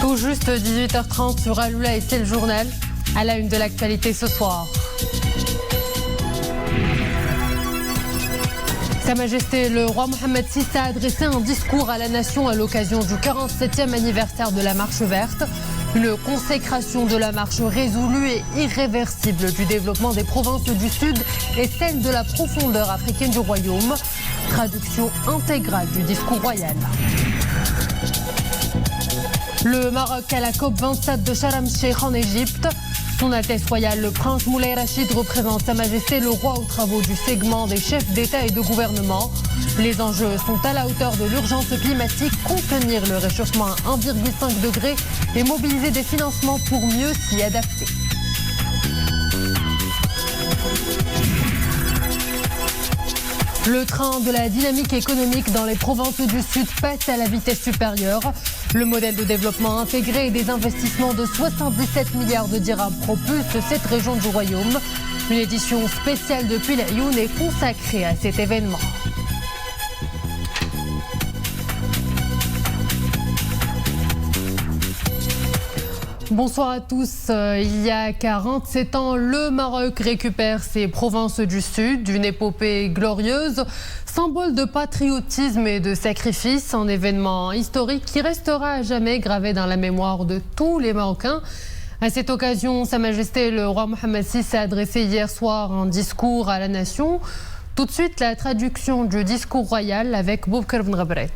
Tout juste 18h30 sur Aloula et c'est le journal. À la une de l'actualité ce soir. Sa Majesté le roi Mohammed VI a adressé un discours à la nation à l'occasion du 47e anniversaire de la Marche verte. Une consécration de la marche résolue et irréversible du développement des provinces du Sud et celle de la profondeur africaine du royaume. Traduction intégrale du discours royal. Le Maroc à la COP27 de Sharm el-Sheikh en Égypte. Son Altesse royale, le prince Moulay Rachid, représente Sa Majesté le roi aux travaux du segment des chefs d'État et de gouvernement. Les enjeux sont à la hauteur de l'urgence climatique, contenir le réchauffement à 1,5 degré et mobiliser des financements pour mieux s'y adapter. Le train de la dynamique économique dans les provinces du Sud passe à la vitesse supérieure. Le modèle de développement intégré et des investissements de 77 milliards de dirhams propulse cette région du royaume. Une édition spéciale depuis la Laayoune est consacrée à cet événement. Bonsoir à tous. Il y a 47 ans, le Maroc récupère ses provinces du Sud, une épopée glorieuse, symbole de patriotisme et de sacrifice, un événement historique qui restera à jamais gravé dans la mémoire de tous les Marocains. À cette occasion, Sa Majesté le roi Mohammed VI a adressé hier soir un discours à la nation. Tout de suite, la traduction du discours royal avec Boubkar Ben Gabret.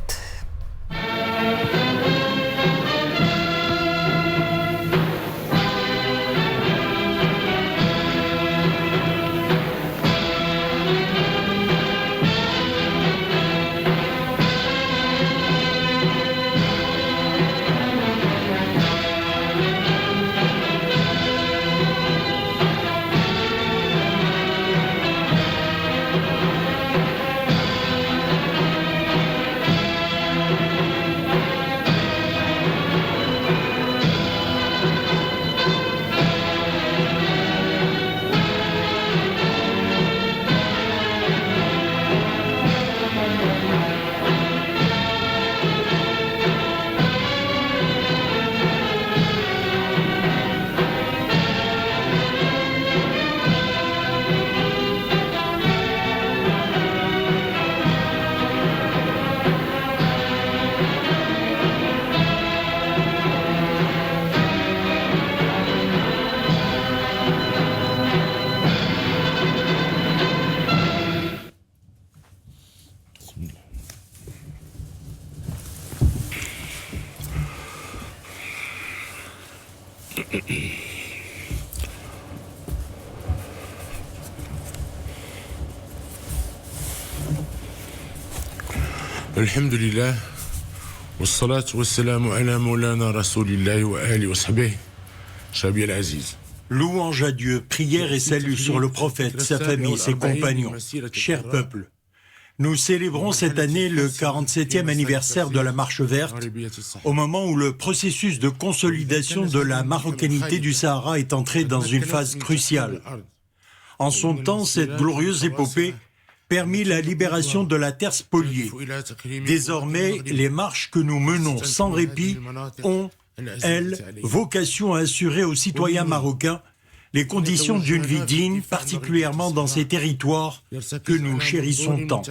الحمد لله والصلاة والسلام على مولانا رسول الله وآله وصحبه شعبي العزيز. Louange à Dieu, prière et salut sur le prophète, sa famille, ses compagnons. Cher peuple, nous célébrons cette année le 47e anniversaire de la Marche verte, au moment où le processus de consolidation de la marocanité du Sahara est entré dans une phase cruciale. En son temps, cette glorieuse épopée permit la libération de la terre spoliée. Désormais, les marches que nous menons sans répit ont, elles, vocation à assurer aux citoyens marocains les conditions d'une vie digne, particulièrement dans ces territoires que nous chérissons tant.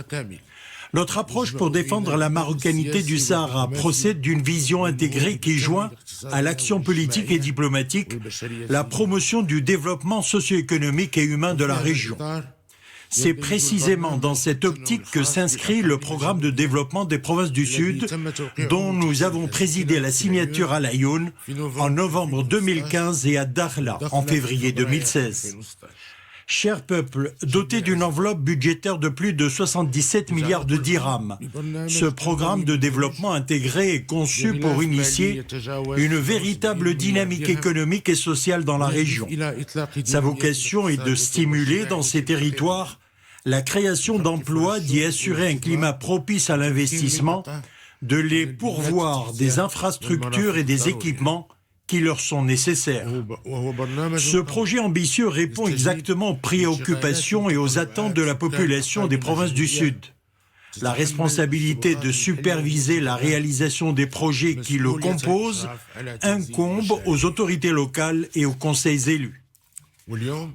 Notre approche pour défendre la marocanité du Sahara procède d'une vision intégrée qui joint à l'action politique et diplomatique la promotion du développement socio-économique et humain de la région. C'est précisément dans cette optique que s'inscrit le programme de développement des provinces du Sud, dont nous avons présidé la signature à la Laayoune en novembre 2015 et à Dakhla en février 2016. Cher peuple, doté d'une enveloppe budgétaire de plus de 77 milliards de dirhams, ce programme de développement intégré est conçu pour initier une véritable dynamique économique et sociale dans la région. Sa vocation est de stimuler dans ces territoires la création d'emplois, d'y assurer un climat propice à l'investissement, de les pourvoir des infrastructures et des équipements qui leur sont nécessaires. Ce projet ambitieux répond exactement aux préoccupations et aux attentes de la population des provinces du Sud. La responsabilité de superviser la réalisation des projets qui le composent incombe aux autorités locales et aux conseils élus.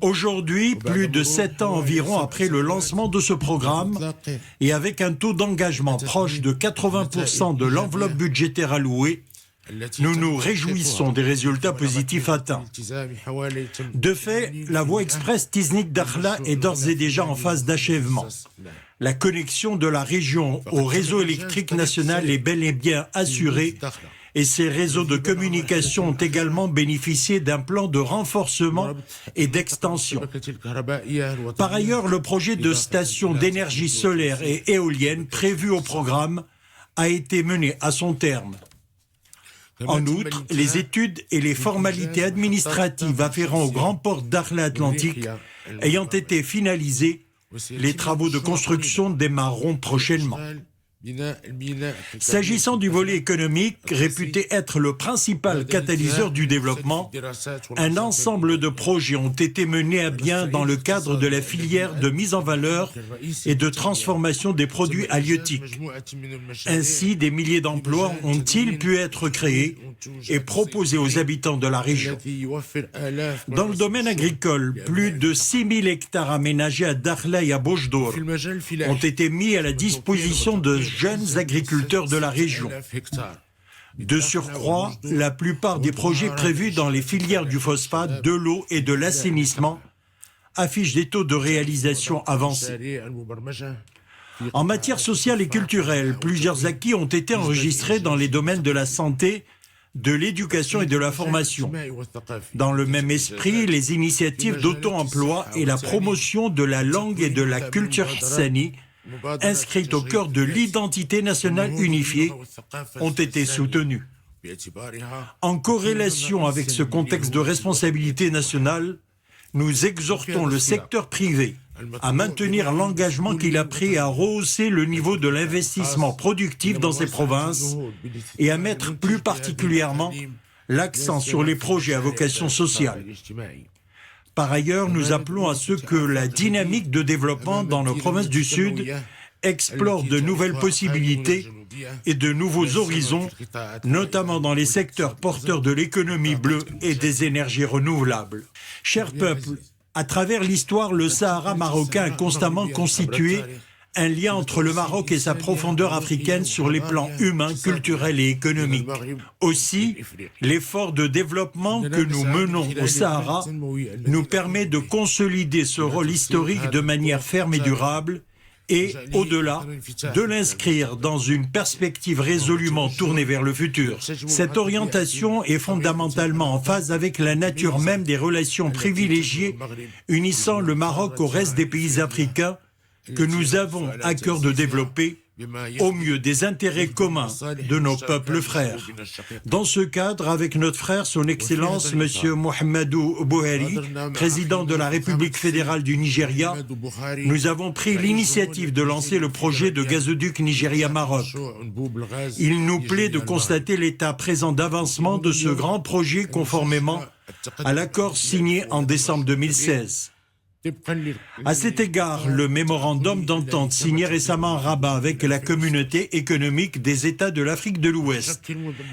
Aujourd'hui, plus de 7 ans environ après le lancement de ce programme, et avec un taux d'engagement proche de 80% de l'enveloppe budgétaire allouée, nous nous réjouissons des résultats positifs atteints. De fait, la voie express Tiznik-Dakhla est d'ores et déjà en phase d'achèvement. La connexion de la région au réseau électrique national est bel et bien assurée et ces réseaux de communication ont également bénéficié d'un plan de renforcement et d'extension. Par ailleurs, le projet de station d'énergie solaire et éolienne prévu au programme a été mené à son terme. En outre, les études et les formalités administratives afférentes au grand port Dakhla Atlantique ayant été finalisées, les travaux de construction démarreront prochainement. S'agissant du volet économique, réputé être le principal catalyseur du développement, un ensemble de projets ont été menés à bien dans le cadre de la filière de mise en valeur et de transformation des produits halieutiques. Ainsi, des milliers d'emplois ont-ils pu être créés et proposés aux habitants de la région. Dans le domaine agricole, plus de 6000 hectares aménagés à Dakhla et à Bojdour ont été mis à la disposition de jeunes agriculteurs de la région. De surcroît, la plupart des projets prévus dans les filières du phosphate, de l'eau et de l'assainissement affichent des taux de réalisation avancés. En matière sociale et culturelle, plusieurs acquis ont été enregistrés dans les domaines de la santé, de l'éducation et de la formation. Dans le même esprit, les initiatives d'auto-emploi et la promotion de la langue et de la culture hassani, inscrites au cœur de l'identité nationale unifiée, ont été soutenues. En corrélation avec ce contexte de responsabilité nationale, nous exhortons le secteur privé à maintenir l'engagement qu'il a pris à rehausser le niveau de l'investissement productif dans ces provinces et à mettre plus particulièrement l'accent sur les projets à vocation sociale. Par ailleurs, nous appelons à ce que la dynamique de développement dans nos provinces du Sud explore de nouvelles possibilités et de nouveaux horizons, notamment dans les secteurs porteurs de l'économie bleue et des énergies renouvelables. Chers peuples, à travers l'histoire, le Sahara marocain a constamment constitué un lien entre le Maroc et sa profondeur africaine sur les plans humains, culturels et économiques. Aussi, l'effort de développement que nous menons au Sahara nous permet de consolider ce rôle historique de manière ferme et durable et, au-delà, de l'inscrire dans une perspective résolument tournée vers le futur. Cette orientation est fondamentalement en phase avec la nature même des relations privilégiées unissant le Maroc au reste des pays africains que nous avons à cœur de développer au mieux des intérêts communs de nos peuples frères. Dans ce cadre, avec notre frère, son Excellence, M. Mohamedou Buhari, président de la République fédérale du Nigeria, nous avons pris l'initiative de lancer le projet de gazoduc Nigeria-Maroc. Il nous plaît de constater l'état présent d'avancement de ce grand projet conformément à l'accord signé en décembre 2016. À cet égard, le mémorandum d'entente signé récemment à Rabat avec la communauté économique des États de l'Afrique de l'Ouest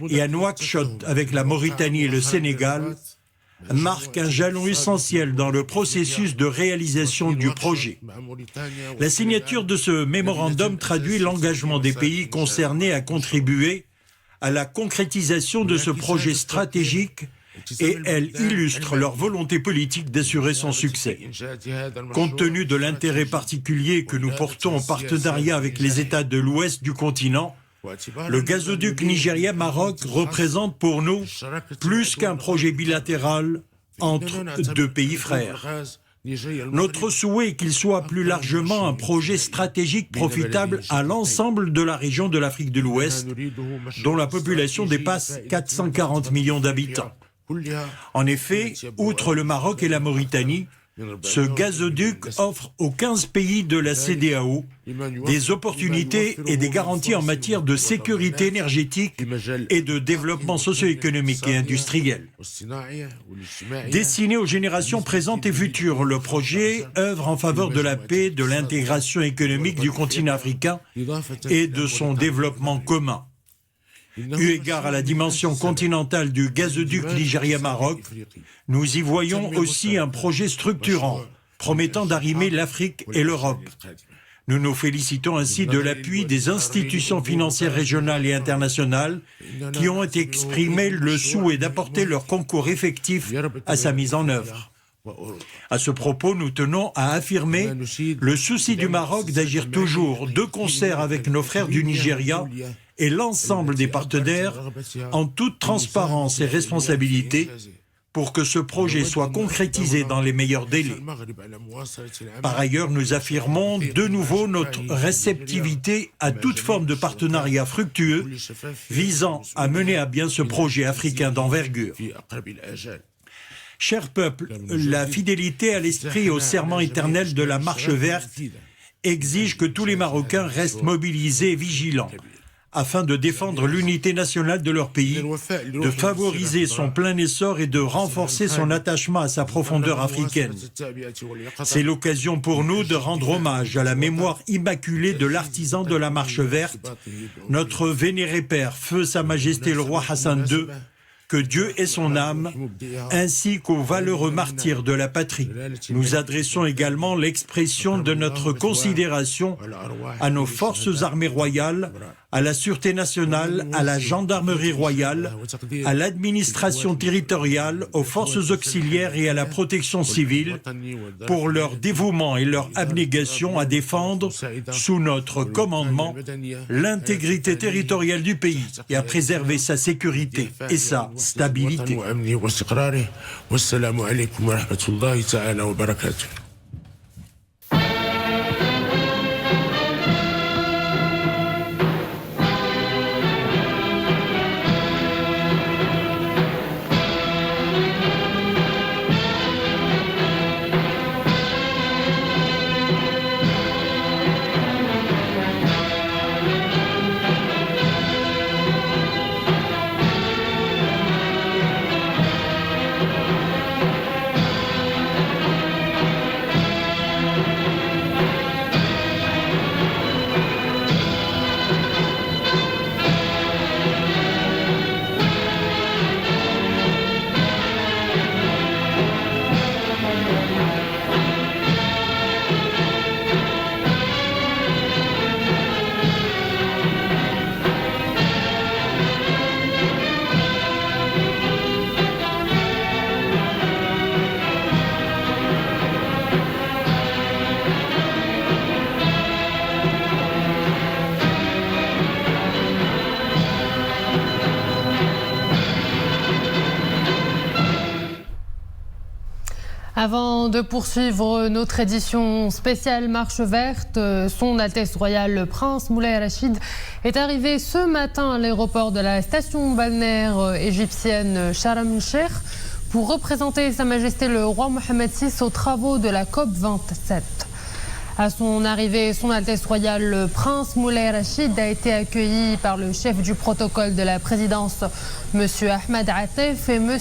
et à Nouakchott avec la Mauritanie et le Sénégal marque un jalon essentiel dans le processus de réalisation du projet. La signature de ce mémorandum traduit l'engagement des pays concernés à contribuer à la concrétisation de ce projet stratégique et elle illustre leur volonté politique d'assurer son succès. Compte tenu de l'intérêt particulier que nous portons en partenariat avec les États de l'Ouest du continent, le gazoduc Nigeria-Maroc représente pour nous plus qu'un projet bilatéral entre deux pays frères. Notre souhait est qu'il soit plus largement un projet stratégique profitable à l'ensemble de la région de l'Afrique de l'Ouest, dont la population dépasse 440 millions d'habitants. En effet, outre le Maroc et la Mauritanie, Ce gazoduc offre aux 15 pays de la CEDEAO des opportunités et des garanties en matière de sécurité énergétique et de développement socio-économique et industriel. Destiné aux générations présentes et futures, le projet œuvre en faveur de la paix, de l'intégration économique du continent africain et de son développement commun. Eu égard à la dimension continentale du gazoduc Nigeria-Maroc, nous y voyons aussi un projet structurant, promettant d'arrimer l'Afrique et l'Europe. Nous nous félicitons ainsi de l'appui des institutions financières régionales et internationales qui ont exprimé le souhait d'apporter leur concours effectif à sa mise en œuvre. À ce propos, nous tenons à affirmer le souci du Maroc d'agir toujours de concert avec nos frères du Nigeria et l'ensemble des partenaires en toute transparence et responsabilité pour que ce projet soit concrétisé dans les meilleurs délais. Par ailleurs, nous affirmons de nouveau notre réceptivité à toute forme de partenariat fructueux visant à mener à bien ce projet africain d'envergure. Cher peuple, la fidélité à l'esprit et au serment éternel de la marche verte exige que tous les Marocains restent mobilisés et vigilants afin de défendre l'unité nationale de leur pays, de favoriser son plein essor et de renforcer son attachement à sa profondeur africaine. C'est l'occasion pour nous de rendre hommage à la mémoire immaculée de l'artisan de la marche verte, notre vénéré père, feu Sa Majesté le roi Hassan II, que Dieu ait son âme, ainsi qu'aux valeureux martyrs de la patrie. Nous adressons également l'expression de notre considération à nos forces armées royales, à la Sûreté nationale, à la Gendarmerie royale, à l'administration territoriale, aux forces auxiliaires et à la protection civile pour leur dévouement et leur abnégation à défendre, sous notre commandement, l'intégrité territoriale du pays et à préserver sa sécurité et sa stabilité. Avant de poursuivre notre édition spéciale Marche Verte, Son Altesse Royale le Prince Moulay Rachid est arrivé ce matin à l'aéroport de la station balnéaire égyptienne Sharm el-Sheikh pour représenter Sa Majesté le roi Mohammed VI aux travaux de la COP 27. À son arrivée, Son Altesse Royale le Prince Moulay Rachid a été accueilli par le chef du protocole de la présidence, M. Ahmed Atef, et M.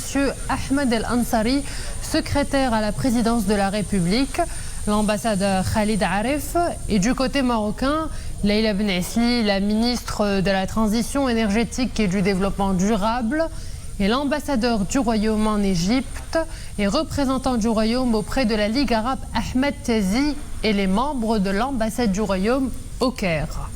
Ahmed El Ansari, secrétaire à la présidence de la République, l'ambassadeur Khalid Arif, et du côté marocain, Leïla Benesli, la ministre de la Transition énergétique et du développement durable, et l'ambassadeur du Royaume en Égypte et représentant du Royaume auprès de la Ligue arabe Ahmed Tezi et les membres de l'ambassade du Royaume au Caire.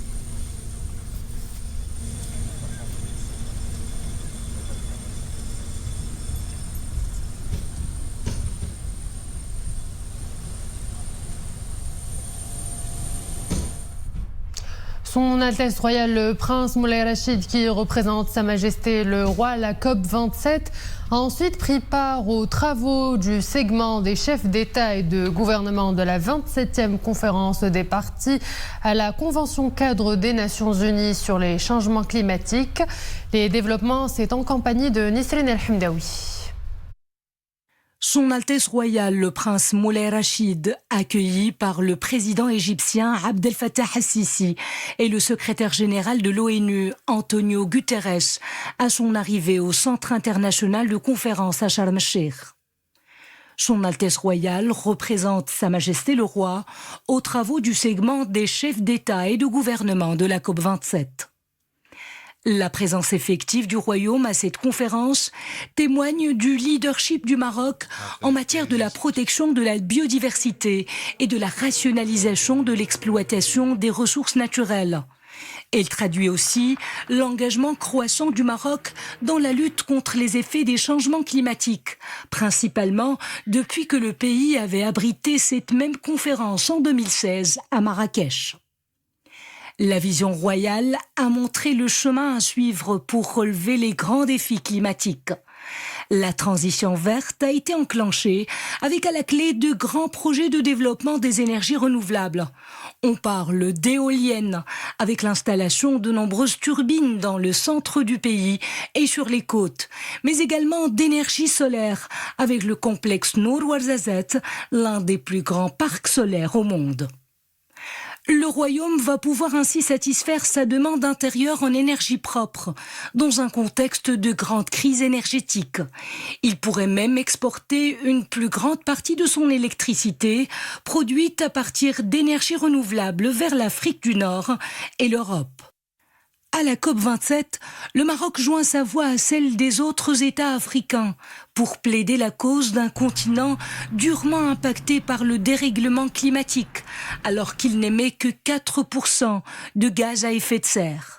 Son Altesse Royale le Prince Moulay Rachid, qui représente Sa Majesté le Roi à la COP 27, a ensuite pris part aux travaux du segment des chefs d'État et de gouvernement de la 27e conférence des parties à la Convention cadre des Nations Unies sur les changements climatiques. Les développements, c'est en compagnie de Nisrine El Hamdaoui. Son Altesse Royale, le prince Moulay Rachid, accueilli par le président égyptien Abdel Fattah al-Sisi et le secrétaire général de l'ONU, Antonio Guterres, à son arrivée au Centre international de conférence à Sharm el-Sheikh. Son Altesse Royale représente Sa Majesté le Roi aux travaux du segment des chefs d'État et de gouvernement de la COP27. La présence effective du Royaume à cette conférence témoigne du leadership du Maroc en matière de la protection de la biodiversité et de la rationalisation de l'exploitation des ressources naturelles. Elle traduit aussi l'engagement croissant du Maroc dans la lutte contre les effets des changements climatiques, principalement depuis que le pays avait abrité cette même conférence en 2016 à Marrakech. La vision royale a montré le chemin à suivre pour relever les grands défis climatiques. La transition verte a été enclenchée avec à la clé de grands projets de développement des énergies renouvelables. On parle d'éoliennes, avec l'installation de nombreuses turbines dans le centre du pays et sur les côtes, mais également d'énergie solaire, avec le complexe Nour Ouarzazate, l'un des plus grands parcs solaires au monde. Le Royaume va pouvoir ainsi satisfaire sa demande intérieure en énergie propre, dans un contexte de grande crise énergétique. Il pourrait même exporter une plus grande partie de son électricité, produite à partir d'énergies renouvelables vers l'Afrique du Nord et l'Europe. À la COP27, le Maroc joint sa voix à celle des autres États africains pour plaider la cause d'un continent durement impacté par le dérèglement climatique, alors qu'il n'émet que 4% de gaz à effet de serre.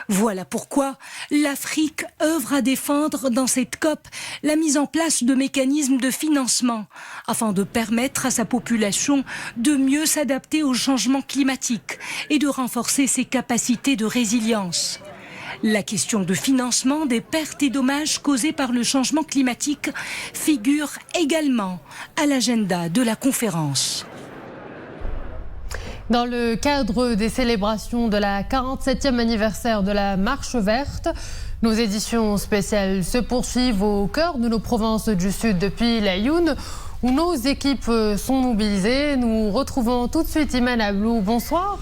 Voilà pourquoi l'Afrique œuvre à défendre dans cette COP la mise en place de mécanismes de financement afin de permettre à sa population de mieux s'adapter au changement climatique et de renforcer ses capacités de résilience. La question de financement des pertes et dommages causés par le changement climatique figure également à l'agenda de la conférence. Dans le cadre des célébrations de la 47e anniversaire de la Marche verte, nos éditions spéciales se poursuivent au cœur de nos provinces du Sud depuis l'Aïoun, où nos équipes sont mobilisées. Nous retrouvons tout de suite Iman Ablou. Bonsoir.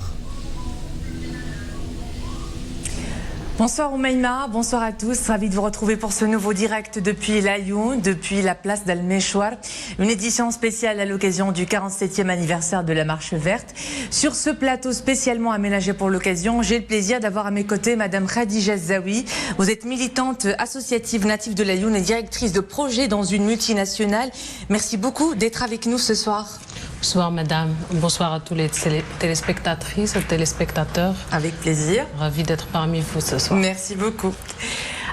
Bonsoir Oumaima, bonsoir à tous, ravi de vous retrouver pour ce nouveau direct depuis l'Aïoun, depuis la place d'Al-Meshwar, une édition spéciale à l'occasion du 47e anniversaire de la Marche verte. Sur ce plateau spécialement aménagé pour l'occasion, j'ai le plaisir d'avoir à mes côtés Madame Khadija Zawi. Vous êtes militante associative native de l'Aïoun et directrice de projet dans une multinationale. Merci beaucoup d'être avec nous ce soir. Bonsoir madame, bonsoir à tous les téléspectatrices et téléspectateurs. Avec plaisir. Ravi d'être parmi vous ce soir. Merci beaucoup.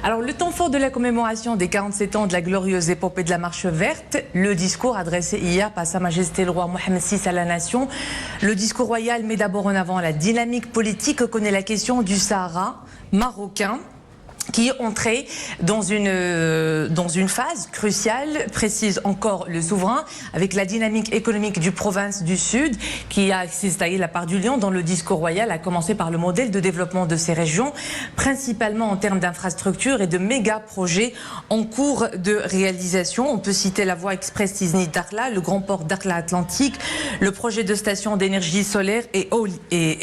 Alors, le temps fort de la commémoration des 47 ans de la glorieuse épopée de la Marche verte, le discours adressé hier par Sa Majesté le Roi Mohammed VI à la Nation. Le discours royal met d'abord en avant la dynamique politique que connaît la question du Sahara marocain, qui est entré dans une phase cruciale, précise encore le souverain, avec la dynamique économique du province du Sud, qui a s'est la part du lion dans le discours royal, à commencer par le modèle de développement de ces régions, principalement en termes d'infrastructures et de méga-projets en cours de réalisation. On peut citer la voie express Tiznit-Dakhla, le grand port Dakhla Atlantique, le projet de station d'énergie solaire et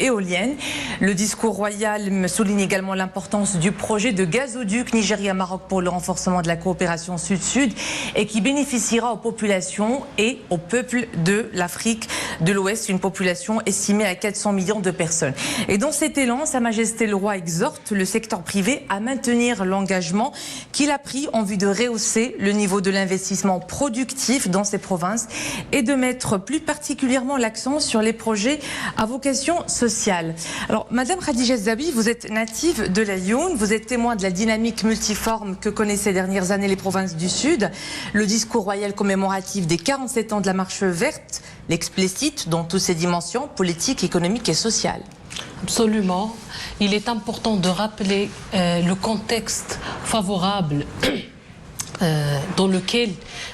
éolienne. Le discours royal souligne également l'importance du projet de gazoduc Nigeria-Maroc pour le renforcement de la coopération sud-sud et qui bénéficiera aux populations et aux peuples de l'Afrique de l'Ouest, une population estimée à 400 millions de personnes. Et dans cet élan, Sa Majesté le Roi exhorte le secteur privé à maintenir l'engagement qu'il a pris en vue de rehausser le niveau de l'investissement productif dans ces provinces et de mettre plus particulièrement l'accent sur les projets à vocation sociale. Alors, Madame Khadija Zawi, vous êtes native de l'Aïoun, vous êtes témoin de la dynamique multiforme que connaissent ces dernières années les provinces du Sud. Le discours royal commémoratif des 47 ans de la Marche verte l'explicite dans toutes ses dimensions politiques, économiques et sociales. Absolument. Il est important de rappeler le contexte favorable dans lequel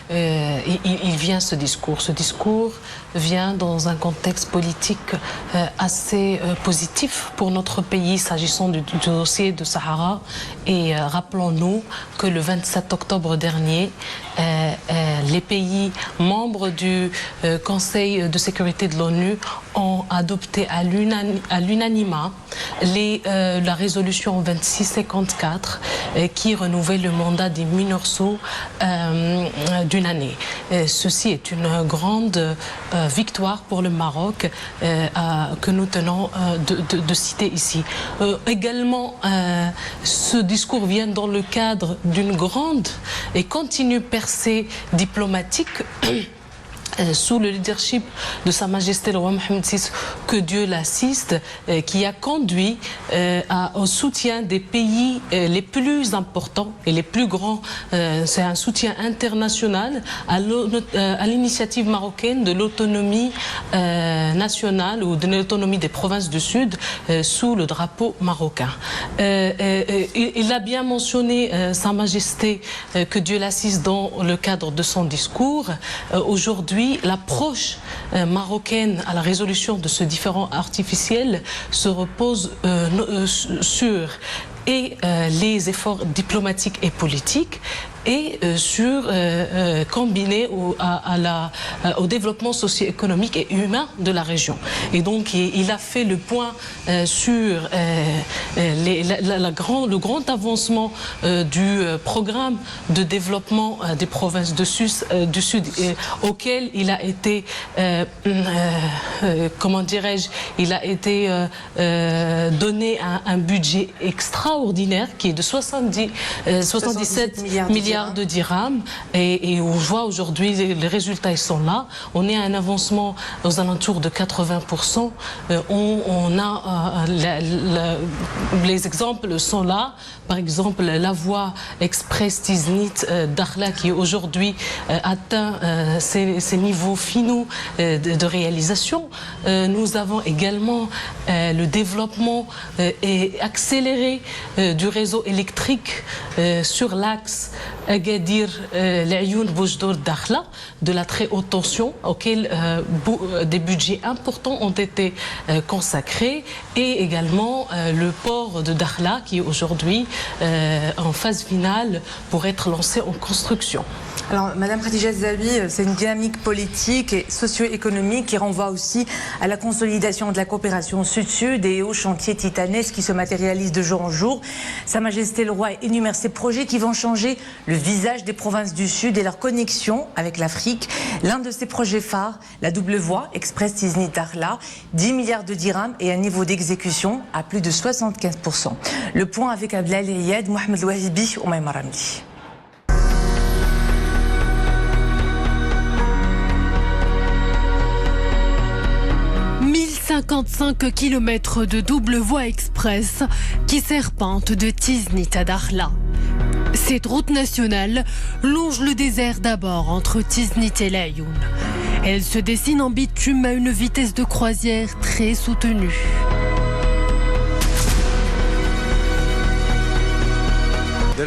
il vient ce discours. Ce discours vient dans un contexte politique assez positif pour notre pays s'agissant du dossier de Sahara. Et rappelons-nous que le 27 octobre dernier, les pays membres du Conseil de sécurité de l'ONU ont adopté à l'unanimement la résolution 2654 qui renouvelle le mandat des MINURSO d'une année. Ceci est une grande victoire pour le Maroc que nous tenons de citer ici. Également, ce discours vient dans le cadre d'une grande et continue percée diplomatique sous le leadership de Sa Majesté le roi Mohammed VI, que Dieu l'assiste, qui a conduit au soutien des pays les plus importants et les plus grands. C'est un soutien international à l'initiative marocaine de l'autonomie nationale ou de l'autonomie des provinces du Sud sous le drapeau marocain. Il a bien mentionné Sa Majesté, que Dieu l'assiste, dans le cadre de son discours. Aujourd'hui, l'approche marocaine à la résolution de ce différend artificiel se repose sur les efforts diplomatiques et politiques et combiné au développement socio-économique et humain de la région. Et donc il a fait le point sur le grand avancement du programme de développement des provinces du Sud auquel il a été, donné un budget extraordinaire qui est de 77 milliards de dirhams et on voit aujourd'hui les résultats, ils sont là. On est à un avancement aux alentours de 80%. On a les exemples sont là. Par exemple, la voie express Tiznit Dakhla qui aujourd'hui atteint ses niveaux finaux de réalisation. Nous avons également le développement accéléré du réseau électrique sur l'axe Agadir-La'youn-Boujdour-Dakhla de la très haute tension auquel des budgets importants ont été consacrés et également le port de Dakhla qui est aujourd'hui en phase finale pour être lancé en construction. Alors, Madame Khadija Zabi, c'est une dynamique politique et socio-économique qui renvoie aussi à la consolidation de la coopération sud-sud et aux chantiers titanesques qui se matérialisent de jour en jour. Sa Majesté le Roi énumère ces projets qui vont changer le visage des provinces du Sud et leur connexion avec l'Afrique. L'un de ces projets phares, la double voie Express Tiznit Dakhla, 10 milliards de dirhams et un niveau d'exécution à plus de 75%. Le point avec Abdelal Eyad, Mohamed Louahibi ou Maïma Ramli. 55 km de double voie express qui serpente de Tiznit à Dakhla. Cette route nationale longe le désert d'abord entre Tiznit et La'youn. Elle se dessine en bitume à une vitesse de croisière très soutenue. Ce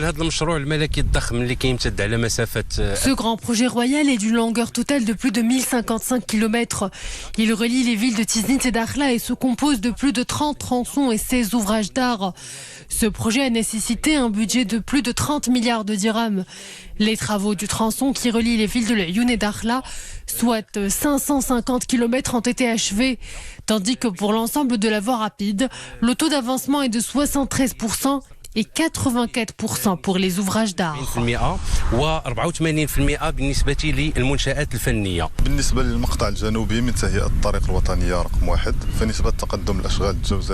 grand projet royal est d'une longueur totale de plus de 1055 km. Il relie les villes de Tiznit et Dakhla et se compose de plus de 30 tronçons et 16 ouvrages d'art. Ce projet a nécessité un budget de plus de 30 milliards de dirhams. Les travaux du tronçon qui relie les villes de La'youn et Dakhla, soit 550 km, ont été achevés, tandis que pour l'ensemble de la voie rapide, le taux d'avancement est de 73%. Et 84% pour les ouvrages d'art.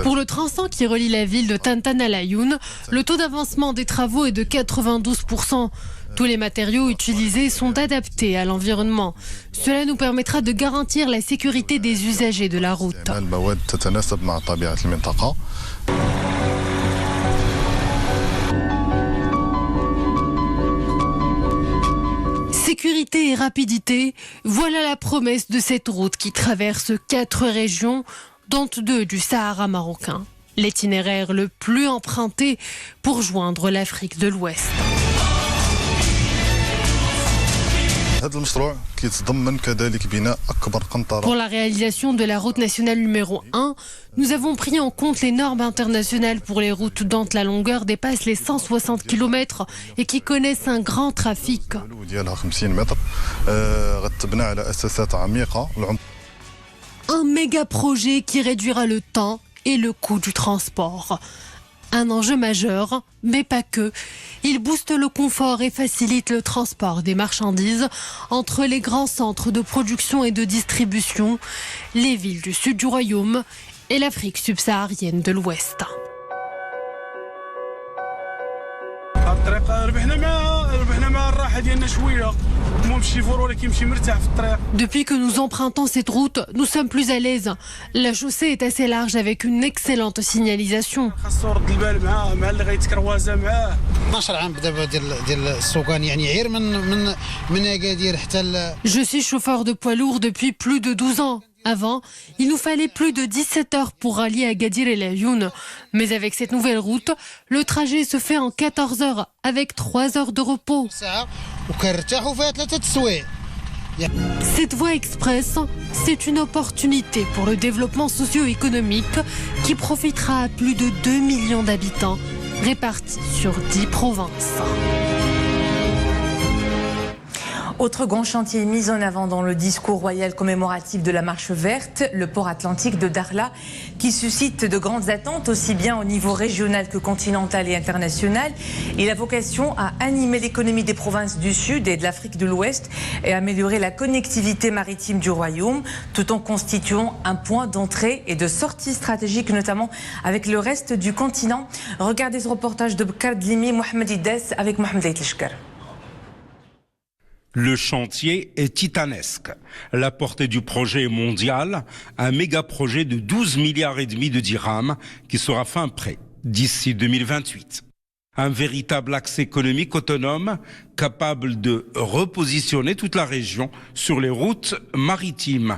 Pour le tronçon qui relie la ville de Tantan à La'youn, le taux d'avancement des travaux est de 92%. Tous les matériaux utilisés sont adaptés à l'environnement. Cela nous permettra de garantir la sécurité des usagers de la route. Sécurité et rapidité, voilà la promesse de cette route qui traverse 4 régions, dont 2 du Sahara marocain. L'itinéraire le plus emprunté pour joindre l'Afrique de l'Ouest. Pour la réalisation de la route nationale numéro 1, nous avons pris en compte les normes internationales pour les routes dont la longueur dépasse les 160 km et qui connaissent un grand trafic. Un méga projet qui réduira le temps et le coût du transport. Un enjeu majeur, mais pas que. Il booste le confort et facilite le transport des marchandises entre les grands centres de production et de distribution, les villes du sud du royaume et l'Afrique subsaharienne de l'Ouest. Depuis que nous empruntons cette route, nous sommes plus à l'aise. La chaussée est assez large avec une excellente signalisation. Je suis chauffeur de poids lourd depuis plus de 12 ans. Avant, il nous fallait plus de 17 heures pour rallier Agadir et Laayoune. Mais avec cette nouvelle route, le trajet se fait en 14 heures avec 3 heures de repos. Cette voie express, c'est une opportunité pour le développement socio-économique qui profitera à plus de 2 millions d'habitants répartis sur 10 provinces. Autre grand chantier mis en avant dans le discours royal commémoratif de la Marche verte, le port atlantique de Dakhla, qui suscite de grandes attentes aussi bien au niveau régional que continental et international. Il a vocation à animer l'économie des provinces du Sud et de l'Afrique de l'Ouest et améliorer la connectivité maritime du royaume, tout en constituant un point d'entrée et de sortie stratégique, notamment avec le reste du continent. Regardez ce reportage de Bkar Dlimi, Mohamed Idess avec Mohamed Aitleshkar. Le chantier est titanesque. La portée du projet est mondiale, un méga projet de 12 milliards et demi de dirhams qui sera fin prêt d'ici 2028. Un véritable axe économique autonome capable de repositionner toute la région sur les routes maritimes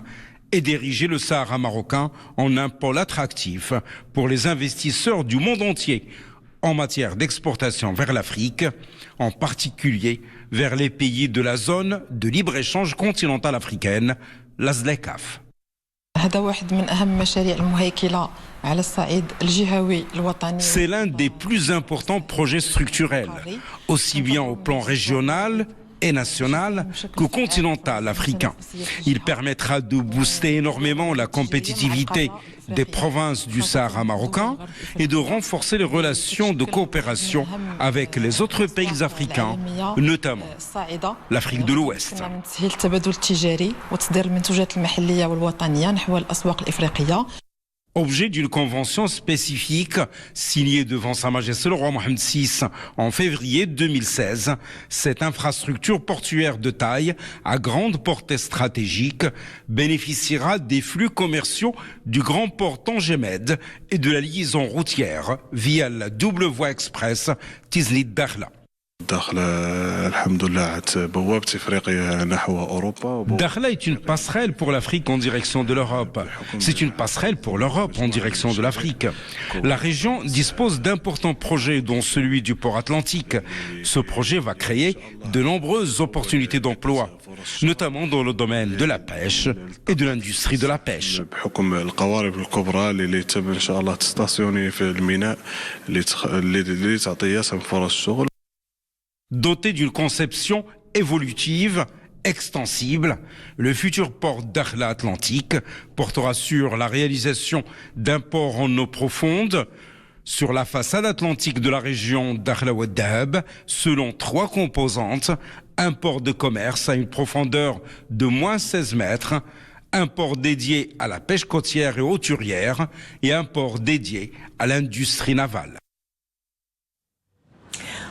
et d'ériger le Sahara marocain en un pôle attractif pour les investisseurs du monde entier en matière d'exportation vers l'Afrique, en particulier vers les pays de la zone de libre-échange continentale africaine, la ZLECAf. C'est l'un des plus importants projets structurels, aussi bien au plan régional et national que continental africain. Il permettra de booster énormément la compétitivité des provinces du Sahara marocain et de renforcer les relations de coopération avec les autres pays africains, notamment l'Afrique de l'Ouest. Objet d'une convention spécifique signée devant Sa Majesté le roi Mohamed VI en février 2016, cette infrastructure portuaire de taille à grande portée stratégique bénéficiera des flux commerciaux du grand port Tangemed et de la liaison routière via la double voie express Tizlit-Dakhla. Dakhla est une passerelle pour l'Afrique en direction de l'Europe. C'est une passerelle pour l'Europe en direction de l'Afrique. La région dispose d'importants projets, dont celui du port atlantique. Ce projet va créer de nombreuses opportunités d'emploi, notamment dans le domaine de la pêche et de l'industrie de la pêche. Doté d'une conception évolutive, extensible, le futur port Dakhla Atlantique portera sur la réalisation d'un port en eau profonde sur la façade atlantique de la région Dakhla Oued Dahab, selon 3 composantes: un port de commerce à une profondeur de moins 16 mètres, un port dédié à la pêche côtière et hauturière et un port dédié à l'industrie navale.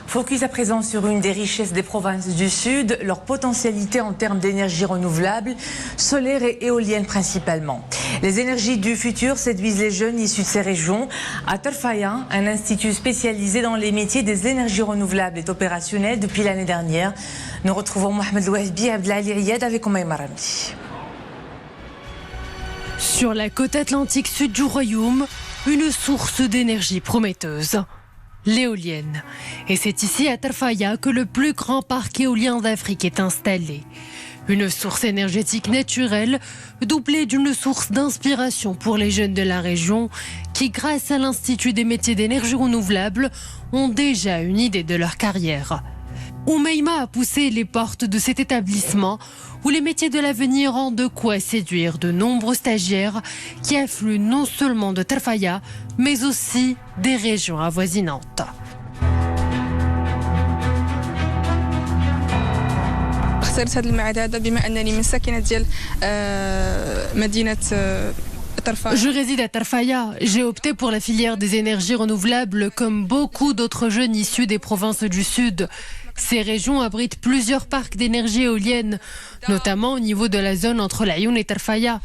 Focus à présent sur une des richesses des provinces du Sud, leur potentialité en termes d'énergie renouvelable, solaire et éolienne principalement. Les énergies du futur séduisent les jeunes issus de ces régions. À Terfaya, un institut spécialisé dans les métiers des énergies renouvelables est opérationnel depuis l'année dernière. Nous retrouvons Mohamed Louahbi et Abdelali Riyad avec Omaïma Ramdi. Sur la côte atlantique sud du royaume, une source d'énergie prometteuse. l'éolienne. Et c'est ici à Tarfaya que le plus grand parc éolien d'Afrique est installé. Une source énergétique naturelle, doublée d'une source d'inspiration pour les jeunes de la région qui, grâce à l'Institut des métiers d'énergie renouvelable, ont déjà une idée de leur carrière. Oumeima a poussé les portes de cet établissement où les métiers de l'avenir ont de quoi séduire de nombreux stagiaires qui affluent non seulement de Tarfaya, mais aussi des régions avoisinantes. Je réside à Tarfaya. J'ai opté pour la filière des énergies renouvelables comme beaucoup d'autres jeunes issus des provinces du Sud. Ces régions abritent plusieurs parcs d'énergie éolienne, notamment au niveau de la zone entre l'Aïoun et Tarfaya.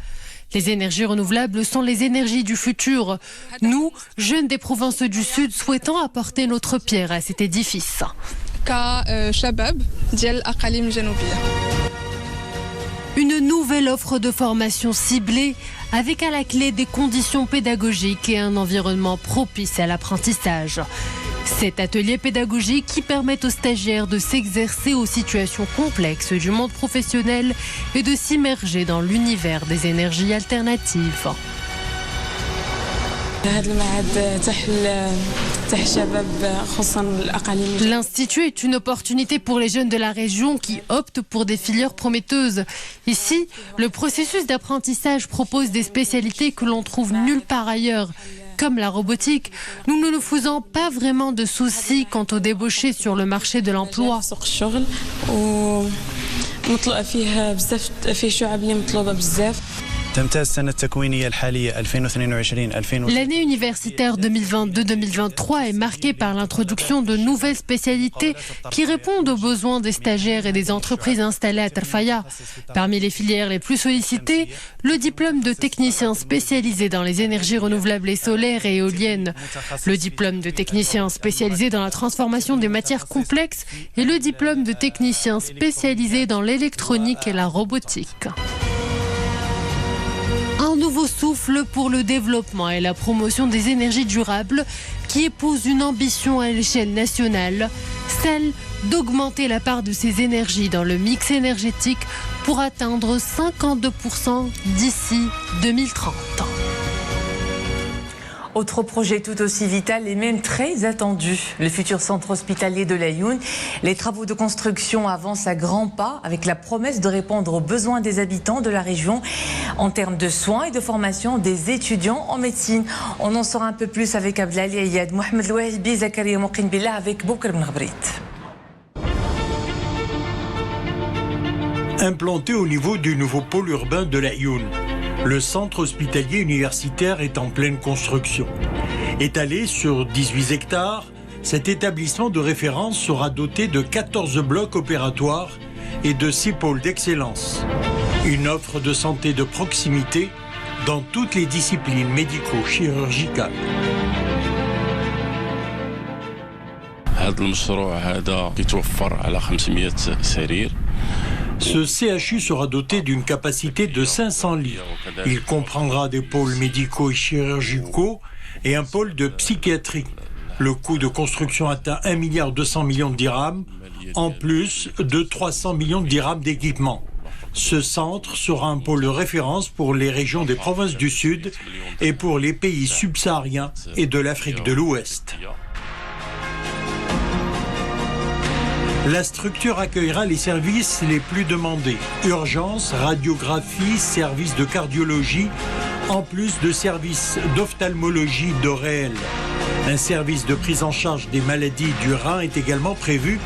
Les énergies renouvelables sont les énergies du futur. Nous, jeunes des provinces du Sud, souhaitons apporter notre pierre à cet édifice. Une nouvelle offre de formation ciblée avec à la clé des conditions pédagogiques et un environnement propice à l'apprentissage. Cet atelier pédagogique qui permet aux stagiaires de s'exercer aux situations complexes du monde professionnel et de s'immerger dans l'univers des énergies alternatives. L'Institut est une opportunité pour les jeunes de la région qui optent pour des filières prometteuses. Ici, le processus d'apprentissage propose des spécialités que l'on trouve nulle part ailleurs. Comme la robotique, nous ne nous faisons pas vraiment de soucis quant aux débauchés sur le marché de l'emploi. L'année universitaire 2022-2023 est marquée par l'introduction de nouvelles spécialités qui répondent aux besoins des stagiaires et des entreprises installées à Tarfaya. Parmi les filières les plus sollicitées, le diplôme de technicien spécialisé dans les énergies renouvelables et solaires et éoliennes, le diplôme de technicien spécialisé dans la transformation des matières complexes et le diplôme de technicien spécialisé dans l'électronique et la robotique. Un nouveau souffle pour le développement et la promotion des énergies durables qui épouse une ambition à l'échelle nationale, celle d'augmenter la part de ces énergies dans le mix énergétique pour atteindre 52% d'ici 2030. Autre projet tout aussi vital et même très attendu, le futur centre hospitalier de l'Aïoun. Les travaux de construction avancent à grands pas avec la promesse de répondre aux besoins des habitants de la région en termes de soins et de formation des étudiants en médecine. On en saura un peu plus avec Abdelali Ayad, Mohamed Louahibi, Zakaria Mouqin Billah avec Boukr Ben Ghbrit. Implanté au niveau du nouveau pôle urbain de l'Aïoun, le centre hospitalier universitaire est en pleine construction. Étalé sur 18 hectares, cet établissement de référence sera doté de 14 blocs opératoires et de 6 pôles d'excellence. Une offre de santé de proximité dans toutes les disciplines médico-chirurgicales. Ce CHU sera doté d'une capacité de 500 lits. Il comprendra des pôles médicaux et chirurgicaux et un pôle de psychiatrie. Le coût de construction atteint 1,2 milliard de dirhams, en plus de 300 millions de dirhams d'équipement. Ce centre sera un pôle de référence pour les régions des provinces du Sud et pour les pays subsahariens et de l'Afrique de l'Ouest. La structure accueillera les services les plus demandés, urgence, radiographie, services de cardiologie, en plus de services d'ophtalmologie de réel. Un service de prise en charge des maladies du rein est également prévu,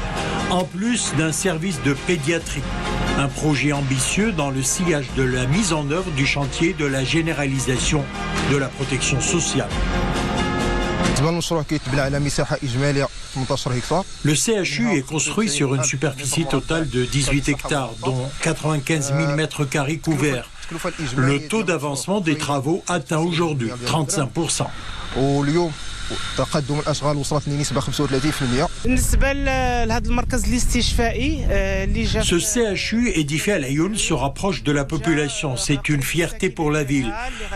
en plus d'un service de pédiatrie. Un projet ambitieux dans le sillage de la mise en œuvre du chantier de la généralisation de la protection sociale. Le CHU est construit sur une superficie totale de 18 hectares, dont 95 000 mètres carrés couverts. Le taux d'avancement des travaux atteint aujourd'hui 35%. تقدم الاشغال وصلت لنسبه 35%. Ce CHU édifié à Laayoune se rapproche de la population. C'est une fierté pour la ville.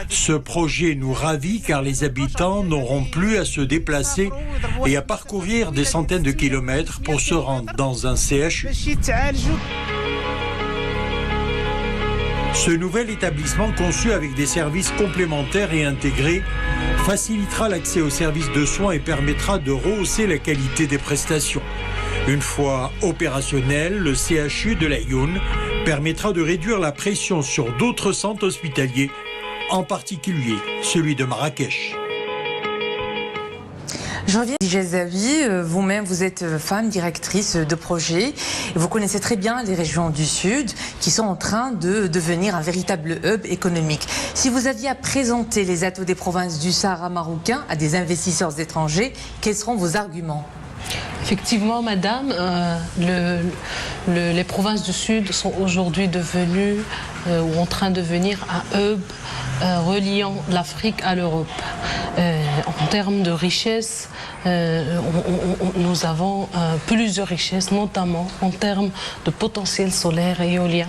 Ce projet nous ravit car les habitants n'auront plus à se déplacer et à parcourir des centaines de kilomètres pour se rendre dans un CHU. Ce nouvel établissement conçu avec des services complémentaires et intégrés facilitera l'accès aux services de soins et permettra de rehausser la qualité des prestations. Une fois opérationnel, le CHU de Laayoune permettra de réduire la pression sur d'autres centres hospitaliers, en particulier celui de Marrakech. Je reviens, Jazawi, vous-même, vous êtes femme directrice de projet. Vous connaissez très bien les régions du Sud qui sont en train de devenir un véritable hub économique. Si vous aviez à présenter les atouts des provinces du Sahara marocain à des investisseurs étrangers, quels seront vos arguments ? Effectivement, madame, les provinces du Sud sont aujourd'hui devenues ou en train de devenir un hub reliant l'Afrique à l'Europe. En termes de richesse, nous avons plusieurs richesses, notamment en termes de potentiel solaire et éolien.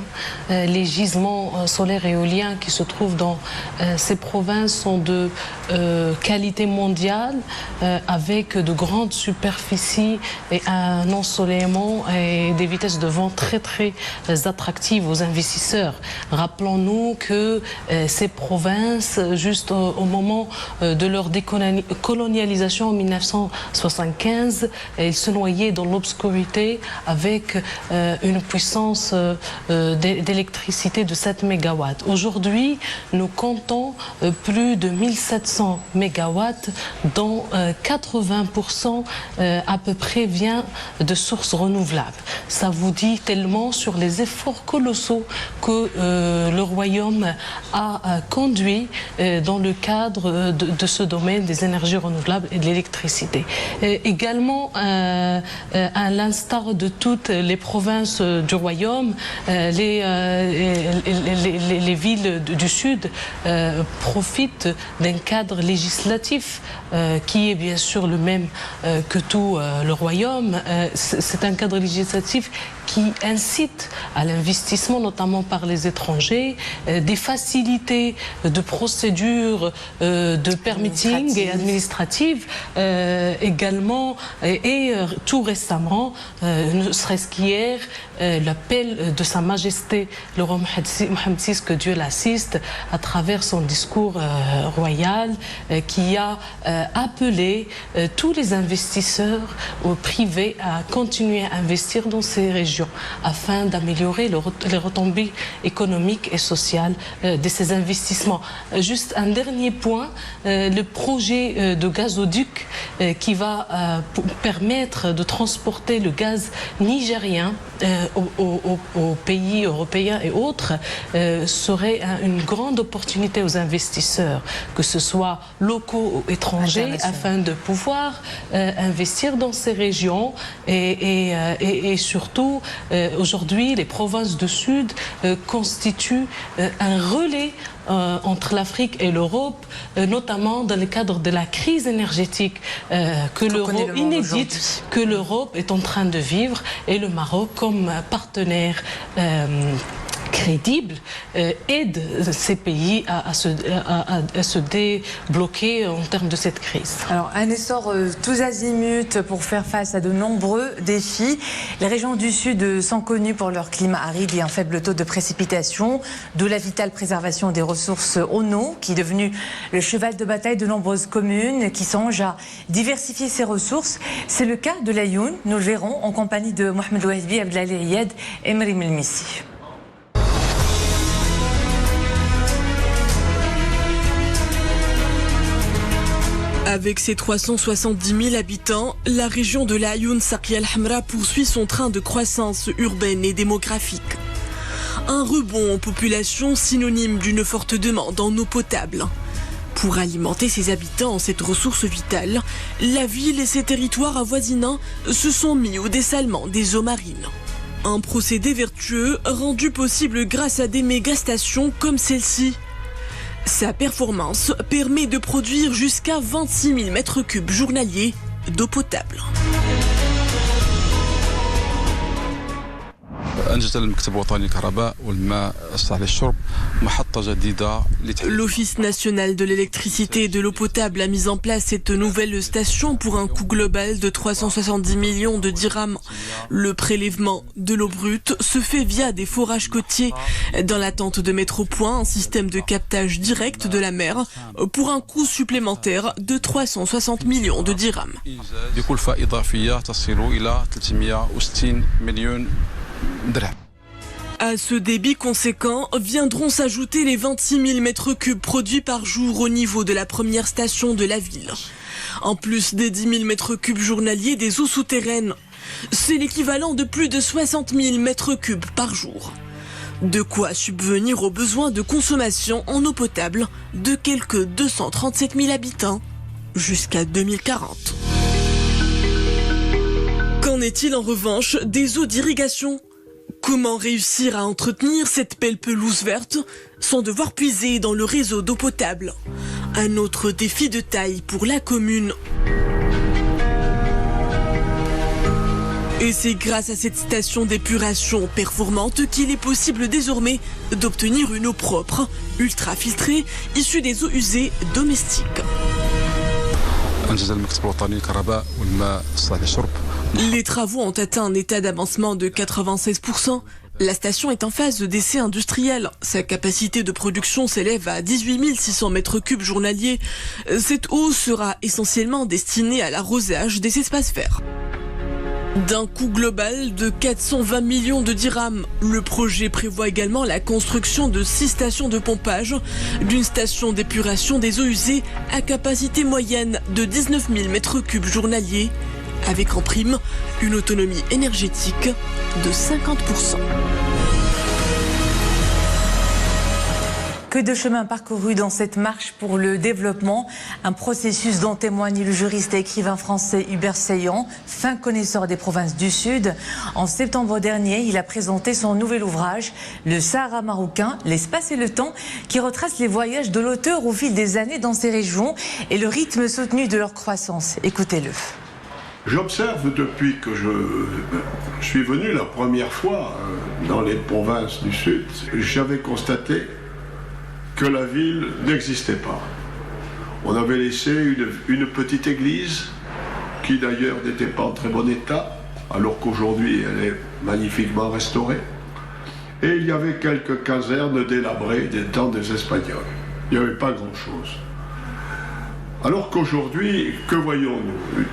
Les gisements solaires et éoliens qui se trouvent dans ces provinces sont de qualité mondiale, avec de grandes superficies et un ensoleillement et des vitesses de vent très très attractives aux investisseurs. Rappelons-nous que ces provinces, juste au moment de leur décolonialisation en 1975, ils se noyaient dans l'obscurité avec une puissance d'électricité de 7 MW. Aujourd'hui, nous comptons plus de 1700 MW, dont 80% à peu près vient de sources renouvelables. Ça vous dit tellement sur les efforts colossaux que le Royaume a conduit dans le cadre de ce domaine des énergies renouvelables et de l'électricité. Également, à l'instar de toutes les provinces du Royaume, les villes du Sud profitent d'un cadre législatif qui est bien sûr le même que tout le Royaume. C'est un cadre législatif qui incite à l'investissement, notamment par les étrangers, des facilités de procédures de permitting et administratives également, et tout récemment, ne serait-ce qu'hier, l'appel de Sa Majesté le roi Mohammed VI, que Dieu l'assiste, à travers son discours royal, qui a appelé tous les investisseurs privés à continuer à investir dans ces régions afin d'améliorer les retombées économiques et sociales de ces investissements. Juste un dernier point, le projet de gazoduc qui va permettre de transporter le gaz nigérien aux pays européens et autres serait une grande opportunité aux investisseurs, que ce soit locaux ou étrangers, afin de pouvoir investir dans ces régions et surtout aujourd'hui les provinces du Sud constituent un relais entre l'Afrique et l'Europe, notamment dans le cadre de la crise énergétique inédite que l'Europe est en train de vivre, et le Maroc, comme partenaire crédible, aide ces pays à se débloquer en termes de cette crise. Alors, un essor tous azimuts pour faire face à de nombreux défis. Les régions du Sud sont connues pour leur climat aride et un faible taux de précipitation, d'où la vitale préservation des ressources en eau, qui est devenue le cheval de bataille de nombreuses communes qui songent à diversifier ces ressources. C'est le cas de Laayoune, nous le verrons en compagnie de Mohamed Ouahbi, Abdelali Ayad et Mrim El-Missi. Avec ses 370 000 habitants, la région de Laayoune Saqiya El-Hamra poursuit son train de croissance urbaine et démographique. Un rebond en population synonyme d'une forte demande en eau potable. Pour alimenter ses habitants en cette ressource vitale, la ville et ses territoires avoisinants se sont mis au dessalement des eaux marines. Un procédé vertueux rendu possible grâce à des méga-stations comme celle-ci. Sa performance permet de produire jusqu'à 26 000 mètres cubes journaliers d'eau potable. L'Office national de l'électricité et de l'eau potable a mis en place cette nouvelle station pour un coût global de 370 millions de dirhams. Le prélèvement de l'eau brute se fait via des forages côtiers dans l'attente de mettre au point un système de captage direct de la mer pour un coût supplémentaire de 360 millions de dirhams. À ce débit conséquent viendront s'ajouter les 26 000 mètres cubes produits par jour au niveau de la première station de la ville. En plus des 10 000 mètres cubes journaliers des eaux souterraines, c'est l'équivalent de plus de 60 000 mètres cubes par jour. De quoi subvenir aux besoins de consommation en eau potable de quelques 237 000 habitants jusqu'à 2040. Qu'en est-il en revanche des eaux d'irrigation ? Comment réussir à entretenir cette belle pelouse verte sans devoir puiser dans le réseau d'eau potable ? Un autre défi de taille pour la commune. Et c'est grâce à cette station d'épuration performante qu'il est possible désormais d'obtenir une eau propre, ultra filtrée, issue des eaux usées domestiques. Les travaux ont atteint un état d'avancement de 96%. La station est en phase d'essai industriel. Sa capacité de production s'élève à 18 600 mètres cubes journaliers. Cette eau sera essentiellement destinée à l'arrosage des espaces verts. D'un coût global de 420 millions de dirhams, le projet prévoit également la construction de 6 stations de pompage, d'une station d'épuration des eaux usées à capacité moyenne de 19 000 mètres cubes journaliers, avec en prime une autonomie énergétique de 50%. Que de chemin parcouru dans cette marche pour le développement, un processus dont témoigne le juriste et écrivain français Hubert Seillant, fin connaisseur des provinces du Sud. En septembre dernier, il a présenté son nouvel ouvrage, Le Sahara marocain, l'espace et le temps, qui retrace les voyages de l'auteur au fil des années dans ces régions et le rythme soutenu de leur croissance. Écoutez-le. J'observe depuis que je suis venu la première fois dans les provinces du Sud, j'avais constaté que la ville n'existait pas. On avait laissé une petite église qui d'ailleurs n'était pas en très bon état, alors qu'aujourd'hui elle est magnifiquement restaurée. Et il y avait quelques casernes délabrées des temps des Espagnols. Il n'y avait pas grand-chose. Alors qu'aujourd'hui, que voyons-nous ?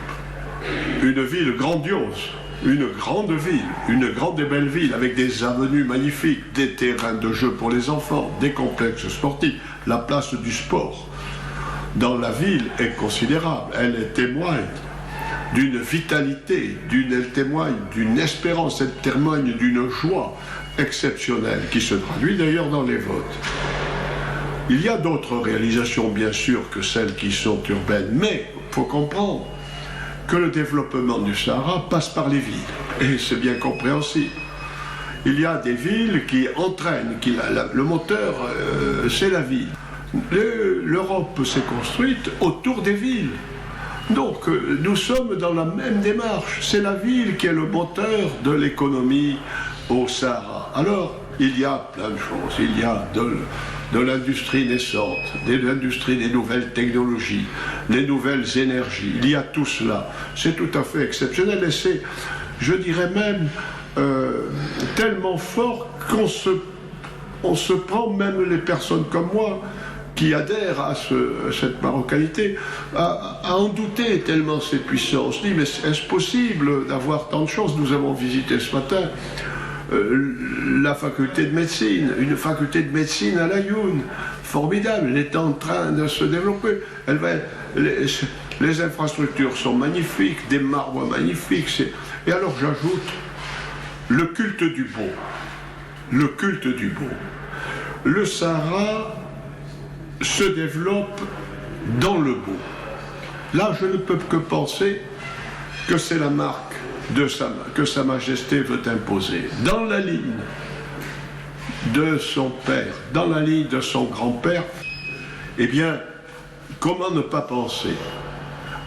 Une ville grandiose, une grande ville, une grande et belle ville avec des avenues magnifiques, des terrains de jeu pour les enfants, des complexes sportifs. La place du sport dans la ville est considérable. Elle témoigne d'une vitalité, elle témoigne d'une espérance, elle témoigne d'une joie exceptionnelle qui se traduit d'ailleurs dans les votes. Il y a d'autres réalisations bien sûr que celles qui sont urbaines, mais il faut comprendre que le développement du Sahara passe par les villes, et c'est bien compréhensible. Il y a des villes qui entraînent, le moteur, c'est la ville. L'Europe s'est construite autour des villes. Donc nous sommes dans la même démarche. C'est la ville qui est le moteur de l'économie au Sahara. Alors, il y a plein de choses. Il y a de l'industrie naissante, de l'industrie des nouvelles technologies, les nouvelles énergies. Il y a tout cela. C'est tout à fait exceptionnel et c'est, je dirais même, tellement fort qu'on se prend, même les personnes comme moi, qui adhèrent à cette marocanité, à en douter tellement c'est puissant. On se dit, mais est-ce possible d'avoir tant de choses ? Nous avons visité ce matin la faculté de médecine, une faculté de médecine à l'Ayoun, formidable, elle est en train de se développer. Les infrastructures sont magnifiques, des marbres magnifiques. Et alors j'ajoute le culte du beau. Le culte du beau. Le Sahara se développe dans le beau. Là, je ne peux que penser que c'est la marque que Sa Majesté veut imposer. Dans la ligne de son père, dans la ligne de son grand-père, Eh bien, comment ne pas penser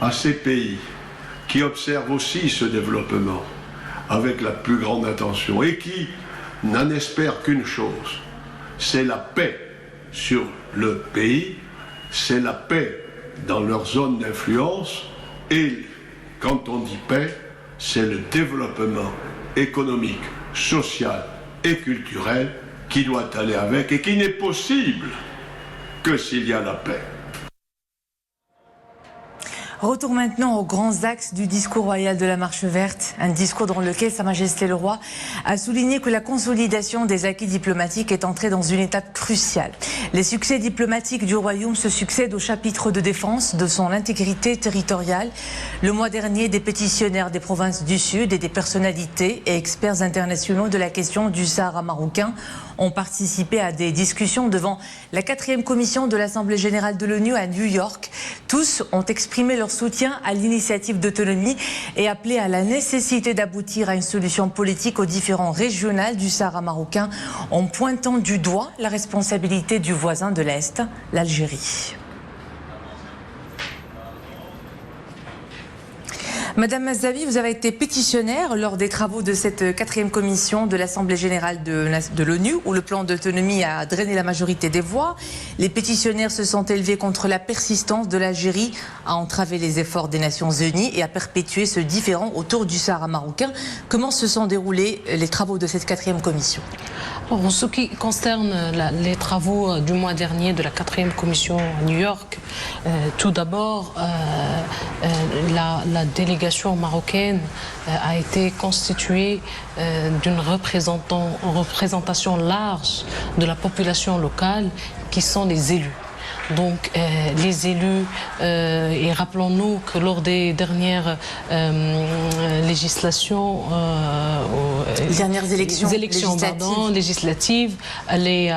à ces pays qui observent aussi ce développement avec la plus grande attention et qui n'en espèrent qu'une chose, c'est la paix sur le pays, c'est la paix dans leur zone d'influence, et quand on dit paix, c'est le développement économique, social et culturel qui doit aller avec et qui n'est possible que s'il y a la paix. Retour maintenant aux grands axes du discours royal de la Marche verte, un discours dans lequel Sa Majesté le Roi a souligné que la consolidation des acquis diplomatiques est entrée dans une étape cruciale. Les succès diplomatiques du Royaume se succèdent au chapitre de défense de son intégrité territoriale. Le mois dernier, des pétitionnaires des provinces du Sud et des personnalités et experts internationaux de la question du Sahara marocain ont participé à des discussions devant la 4e commission de l'Assemblée générale de l'ONU à New York. Tous ont exprimé leur soutien à l'initiative d'autonomie et appelé à la nécessité d'aboutir à une solution politique aux différends régionaux du Sahara marocain en pointant du doigt la responsabilité du voisin de l'Est, l'Algérie. Madame Mazzavi, vous avez été pétitionnaire lors des travaux de cette 4e commission de l'Assemblée générale de l'ONU, où le plan d'autonomie a drainé la majorité des voix. Les pétitionnaires se sont élevés contre la persistance de l'Algérie à entraver les efforts des Nations Unies et à perpétuer ce différend autour du Sahara marocain. Comment se sont déroulés les travaux de cette 4e commission? Alors, en ce qui concerne les travaux du mois dernier de la 4e commission à New York, tout d'abord, la délégation marocaine a été constituée d'une représentation large de la population locale qui sont les élus. Donc les élus, et rappelons-nous que lors des dernières législations, législatives, les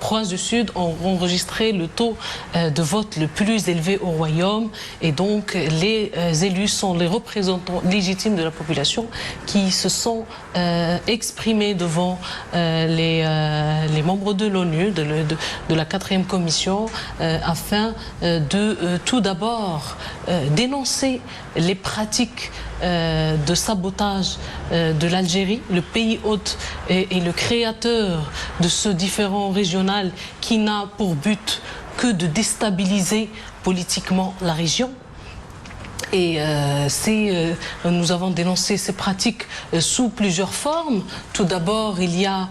provinces du Sud ont enregistré le taux de vote le plus élevé au Royaume, et donc les élus sont les représentants légitimes de la population qui se sont exprimés devant les membres de l'ONU, de la 4e commission, afin de tout d'abord dénoncer les pratiques de sabotage de l'Algérie, le pays hôte et le créateur de ce différend régional qui n'a pour but que de déstabiliser politiquement la région. Et nous avons dénoncé ces pratiques sous plusieurs formes. Tout d'abord, il y a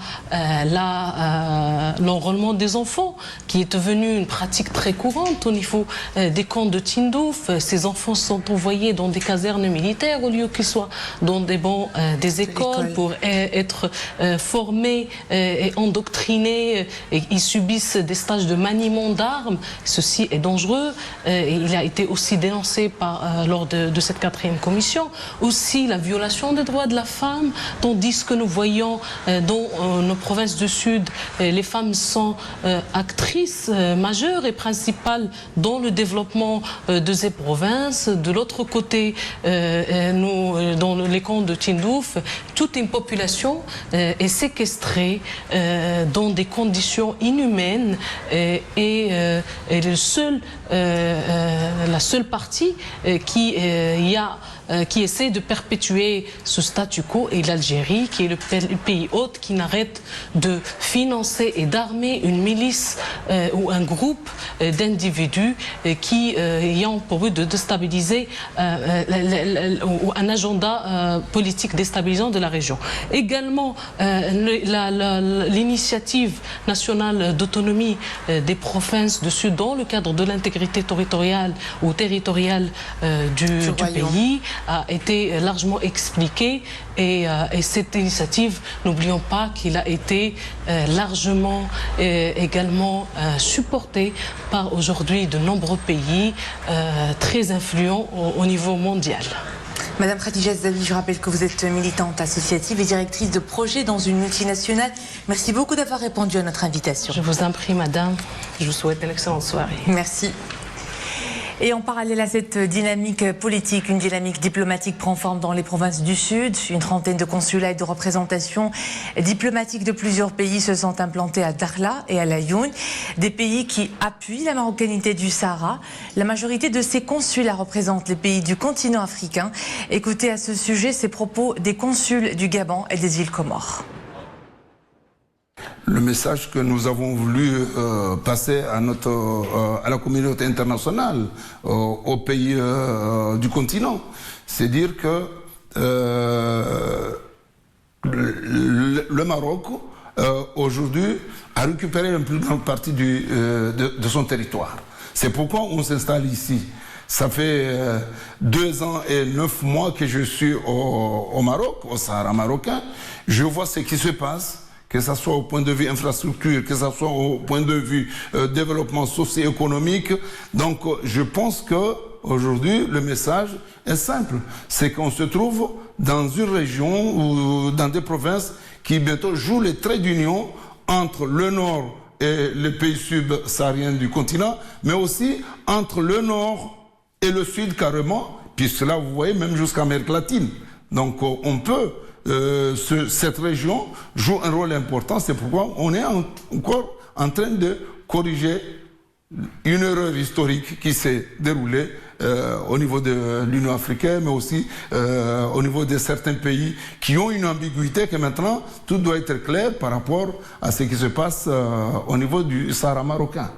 l'enrôlement des enfants, qui est devenu une pratique très courante au niveau des camps de Tindouf. Ces enfants sont envoyés dans des casernes militaires au lieu qu'ils soient dans des bancs des écoles pour être formés et endoctrinés. Et ils subissent des stages de maniement d'armes. Ceci est dangereux. Et il a été aussi dénoncé lors de cette 4e commission, aussi la violation des droits de la femme, tandis que nous voyons dans nos provinces du Sud, les femmes sont actrices majeures et principales dans le développement de ces provinces. De l'autre côté, dans les camps de Tindouf, toute une population est séquestrée dans des conditions inhumaines, et la seule partie qui essaie de perpétuer ce statu quo est l'Algérie, qui est le pays hôte qui n'arrête de financer et d'armer une milice ou un groupe d'individus qui ayant pour but de déstabiliser un agenda politique déstabilisant de la région. Également, l'initiative nationale d'autonomie des provinces du Sud dans le cadre de l'intégrité territoriale ou territoriale du pays a été largement expliquée, et cette initiative, n'oublions pas qu'il a été largement également supportée par aujourd'hui de nombreux pays très influents au niveau mondial. Madame Khadija Zavi, je rappelle que vous êtes militante associative et directrice de projet dans une multinationale. Merci beaucoup d'avoir répondu à notre invitation. Je vous en prie, madame. Je vous souhaite une excellente soirée. Merci. Et en parallèle à cette dynamique politique, une dynamique diplomatique prend forme dans les provinces du Sud. Une trentaine de consulats et de représentations diplomatiques de plusieurs pays se sont implantés à Dakhla et à Laayoune, des pays qui appuient la marocanité du Sahara. La majorité de ces consulats représentent les pays du continent africain. Écoutez à ce sujet ces propos des consuls du Gabon et des îles Comores. Le message que nous avons voulu passer à la communauté internationale, aux pays du continent, c'est dire que le Maroc, aujourd'hui, a récupéré une plus grande partie de son territoire. C'est pourquoi on s'installe ici. Ça fait 2 ans et 9 mois que je suis au Maroc, au Sahara marocain. Je vois ce qui se passe, que ce soit au point de vue infrastructure, que ce soit au point de vue développement socio-économique. Donc je pense qu'aujourd'hui, le message est simple. C'est qu'on se trouve dans une région ou dans des provinces qui bientôt jouent les traits d'union entre le nord et les pays subsahariens du continent, mais aussi entre le nord et le sud carrément, puisque là vous voyez même jusqu'à Amérique latine. Donc on peut... cette région joue un rôle important, c'est pourquoi on est encore en train de corriger une erreur historique qui s'est déroulée au niveau de l'Union africaine, mais aussi au niveau de certains pays qui ont une ambiguïté, que maintenant tout doit être clair par rapport à ce qui se passe au niveau du Sahara marocain.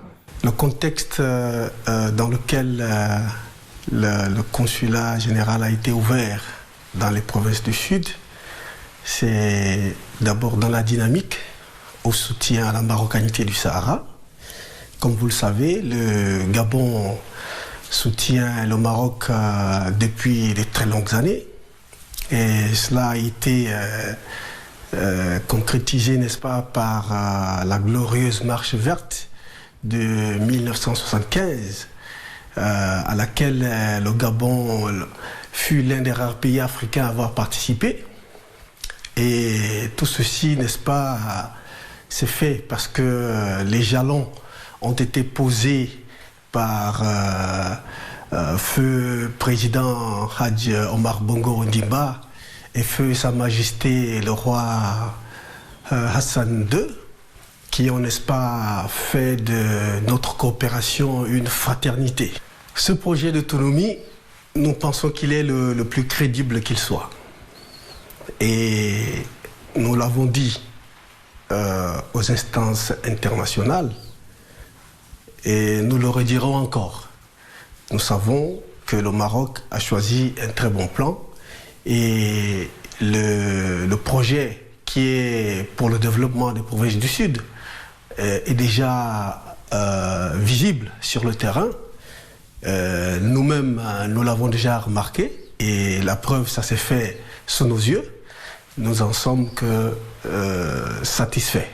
Le contexte dans lequel le consulat général a été ouvert dans les provinces du Sud, c'est d'abord dans la dynamique au soutien à la marocanité du Sahara. Comme vous le savez, le Gabon soutient le Maroc depuis de très longues années. Et cela a été concrétisé, n'est-ce pas, par la glorieuse marche verte de 1975, à laquelle le Gabon fut l'un des rares pays africains à avoir participé. Et tout ceci, n'est-ce pas, c'est fait parce que les jalons ont été posés par feu président Hadj Omar Bongo Ondimba et feu Sa Majesté le roi Hassan II, qui ont, n'est-ce pas, fait de notre coopération une fraternité. Ce projet d'autonomie, nous pensons qu'il est le plus crédible qu'il soit. Et nous l'avons dit aux instances internationales et nous le redirons encore. Nous savons que le Maroc a choisi un très bon plan et le projet qui est pour le développement des provinces du Sud est déjà visible sur le terrain. Nous-mêmes, nous l'avons déjà remarqué et la preuve, ça s'est fait sous nos yeux. Nous en sommes satisfaits.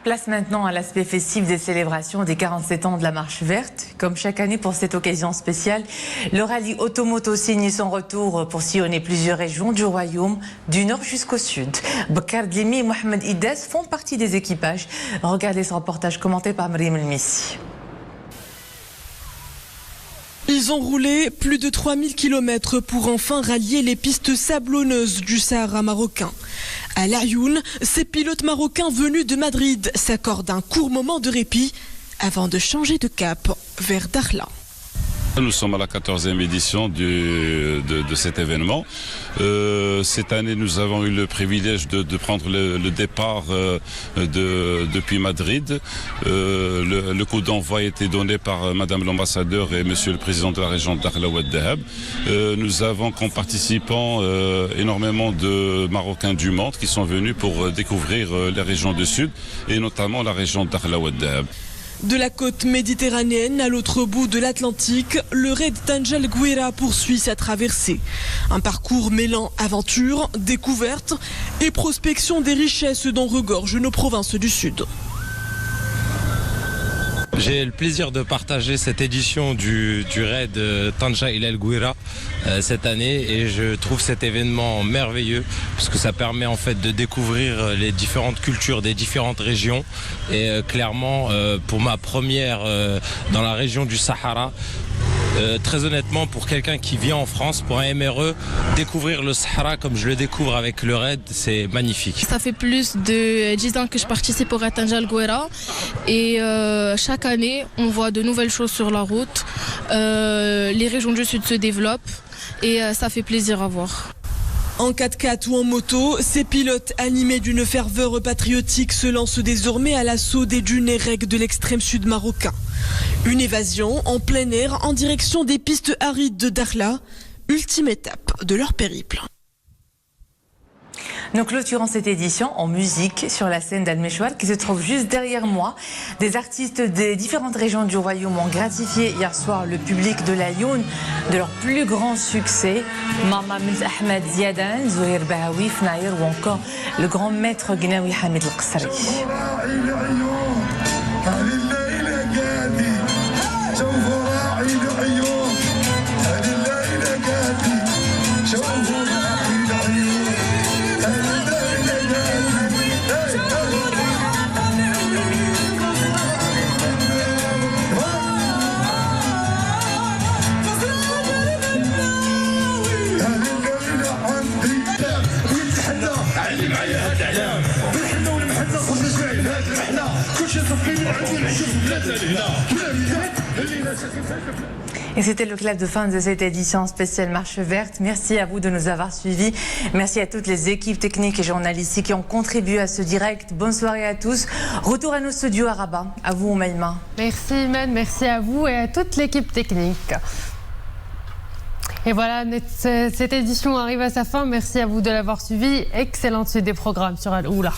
Place maintenant à l'aspect festif des célébrations des 47 ans de la Marche Verte. Comme chaque année pour cette occasion spéciale, le rallye Automoto signe son retour pour sillonner plusieurs régions du royaume, du nord jusqu'au sud. Bakar Dlimi et Mohamed Idès font partie des équipages. Regardez ce reportage commenté par Mariam El-Missi. Ils ont roulé plus de 3000 km pour enfin rallier les pistes sablonneuses du Sahara marocain. À Laayoune, ces pilotes marocains venus de Madrid s'accordent un court moment de répit avant de changer de cap vers Dakhla. Nous sommes à la 14e édition de cet événement. Cette année, nous avons eu le privilège de prendre le départ depuis Madrid. Le coup d'envoi a été donné par Madame l'ambassadeur et Monsieur le président de la région de Dakhla Oued Dahab. Nous avons comme participants énormément de Marocains du monde qui sont venus pour découvrir les régions du Sud et notamment la région de Dakhla Oued Dahab. De la côte méditerranéenne à l'autre bout de l'Atlantique, le raid Tanjal Gouira poursuit sa traversée. Un parcours mêlant aventure, découverte et prospection des richesses dont regorgent nos provinces du Sud. J'ai le plaisir de partager cette édition du raid Tanja Ila El Gouira cette année et je trouve cet événement merveilleux parce que ça permet en fait de découvrir les différentes cultures des différentes régions et clairement pour ma première dans la région du Sahara, très honnêtement, pour quelqu'un qui vient en France, pour un MRE, découvrir le Sahara comme je le découvre avec le RAID, c'est magnifique. Ça fait plus de 10 ans que je participe au RAID Tanja El Gouira et chaque année, on voit de nouvelles choses sur la route. Les régions du Sud se développent et ça fait plaisir à voir. En 4x4 ou en moto, ces pilotes animés d'une ferveur patriotique se lancent désormais à l'assaut des dunes et règles de l'extrême sud marocain. Une évasion en plein air en direction des pistes arides de Dakhla, ultime étape de leur périple. Nous clôturons cette édition en musique sur la scène d'Al-Meshwar qui se trouve juste derrière moi. Des artistes des différentes régions du royaume ont gratifié hier soir le public de la Lyoun de leur plus grand succès. Mama Mils Ahmed Ziadan, Zouhir Bahawi, Fnaïr ou encore le grand maître Gnawi Hamid El-Qasri. Et c'était le clap de fin de cette édition spéciale Marche Verte. Merci à vous de nous avoir suivis. Merci à toutes les équipes techniques et journalistes qui ont contribué à ce direct. Bonne soirée à tous. Retour à nos studios à Rabat. À vous, Maïma. Merci, Iman. Merci à vous et à toute l'équipe technique. Et voilà, cette édition arrive à sa fin. Merci à vous de l'avoir suivi. Excellente suite des programmes sur Al-Oula.